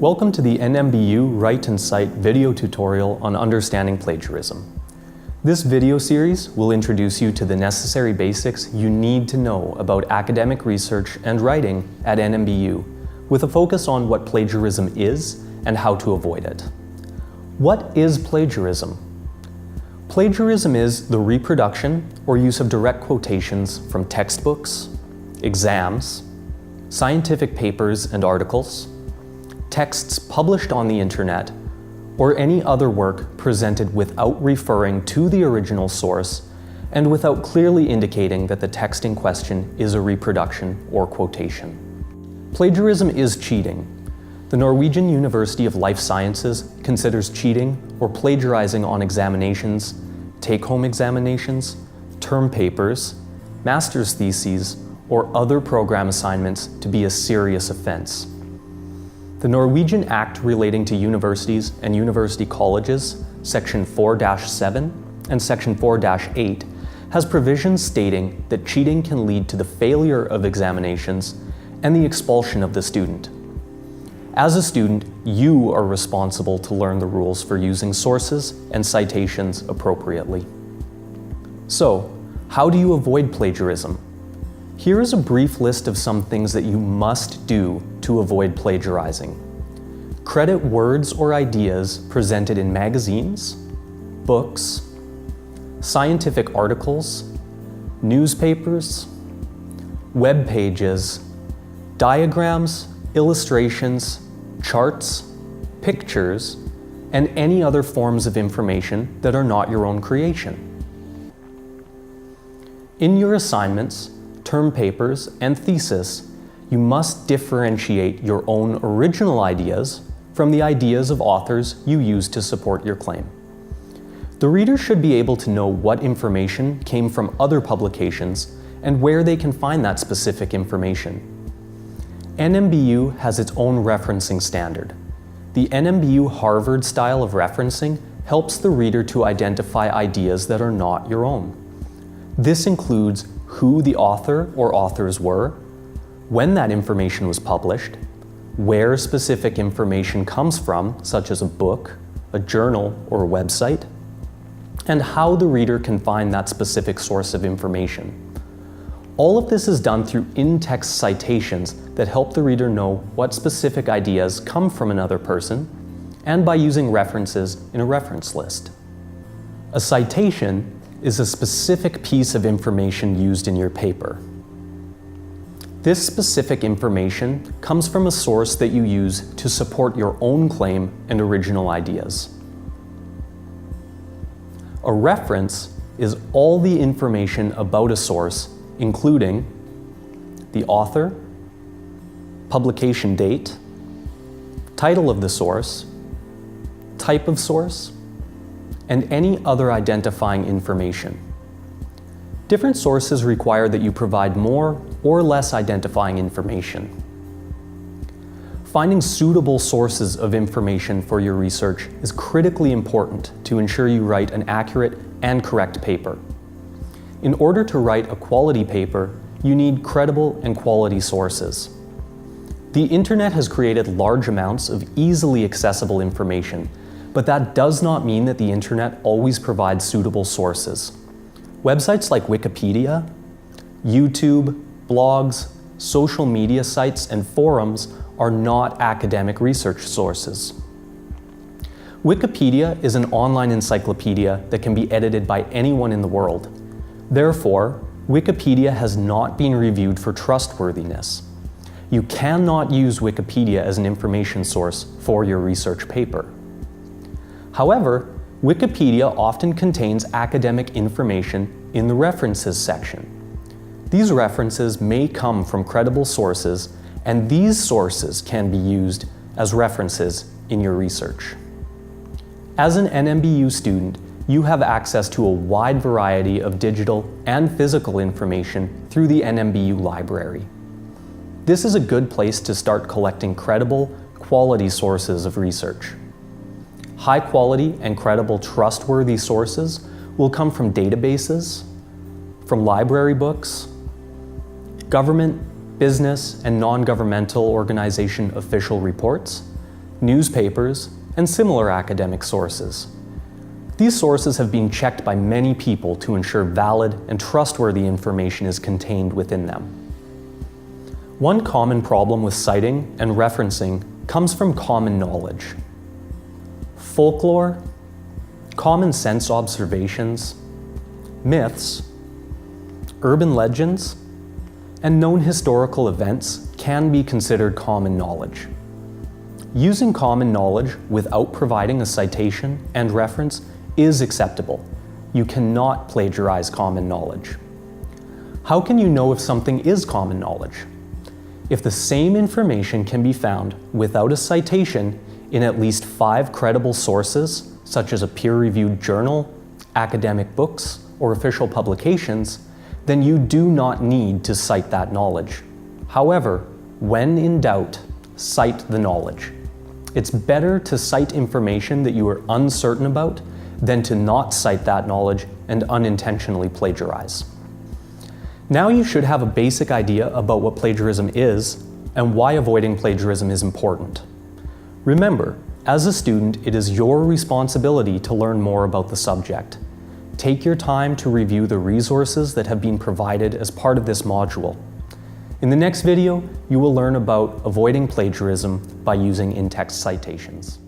Welcome to the NMBU Write and Cite video tutorial on understanding plagiarism. This video series will introduce you to the necessary basics you need to know about academic research and writing at NMBU, with a focus on what plagiarism is and how to avoid it. What is plagiarism? Plagiarism is the reproduction or use of direct quotations from textbooks, exams, scientific papers and articles, texts published on the internet, or any other work presented without referring to the original source and without clearly indicating that the text in question is a reproduction or quotation. Plagiarism is cheating. The Norwegian University of Life Sciences considers cheating or plagiarizing on examinations, take-home examinations, term papers, master's theses, or other program assignments to be a serious offense. The Norwegian Act relating to universities and university colleges, Section 4-7 and Section 4-8, has provisions stating that cheating can lead to the failure of examinations and the expulsion of the student. As a student, you are responsible to learn the rules for using sources and citations appropriately. So, how do you avoid plagiarism? Here is a brief list of some things that you must do to avoid plagiarizing. Credit words or ideas presented in magazines, books, scientific articles, newspapers, web pages, diagrams, illustrations, charts, pictures, and any other forms of information that are not your own creation. In your assignments, term papers, and thesis, you must differentiate your own original ideas from the ideas of authors you use to support your claim. The reader should be able to know what information came from other publications and where they can find that specific information. NMBU has its own referencing standard. The NMBU Harvard style of referencing helps the reader to identify ideas that are not your own. This includes who the author or authors were, when that information was published, where specific information comes from, such as a book, a journal, or a website, and how the reader can find that specific source of information. All of this is done through in-text citations that help the reader know what specific ideas come from another person, and by using references in a reference list. A citation is a specific piece of information used in your paper. This specific information comes from a source that you use to support your own claim and original ideas. A reference is all the information about a source, including the author, publication date, title of the source, type of source, and any other identifying information. Different sources require that you provide more or less identifying information. Finding suitable sources of information for your research is critically important to ensure you write an accurate and correct paper. In order to write a quality paper, you need credible and quality sources. The internet has created large amounts of easily accessible information, but that does not mean that the internet always provides suitable sources. Websites like Wikipedia, YouTube, blogs, social media sites, and forums are not academic research sources. Wikipedia is an online encyclopedia that can be edited by anyone in the world. Therefore, Wikipedia has not been reviewed for trustworthiness. You cannot use Wikipedia as an information source for your research paper. However, Wikipedia often contains academic information in the references section. These references may come from credible sources, and these sources can be used as references in your research. As an NMBU student, you have access to a wide variety of digital and physical information through the NMBU library. This is a good place to start collecting credible, quality sources of research. High quality and credible trustworthy sources will come from databases, from library books, government, business, and non-governmental organization official reports, newspapers, and similar academic sources. These sources have been checked by many people to ensure valid and trustworthy information is contained within them. One common problem with citing and referencing comes from common knowledge. Folklore, common sense observations, myths, urban legends, and known historical events can be considered common knowledge. Using common knowledge without providing a citation and reference is acceptable. You cannot plagiarize common knowledge. How can you know if something is common knowledge? If the same information can be found without a citation in at least 5 credible sources, such as a peer-reviewed journal, academic books, or official publications, then you do not need to cite that knowledge. However, when in doubt, cite the knowledge. It's better to cite information that you are uncertain about than to not cite that knowledge and unintentionally plagiarize. Now you should have a basic idea about what plagiarism is and why avoiding plagiarism is important. Remember, as a student, it is your responsibility to learn more about the subject. Take your time to review the resources that have been provided as part of this module. In the next video, you will learn about avoiding plagiarism by using in-text citations.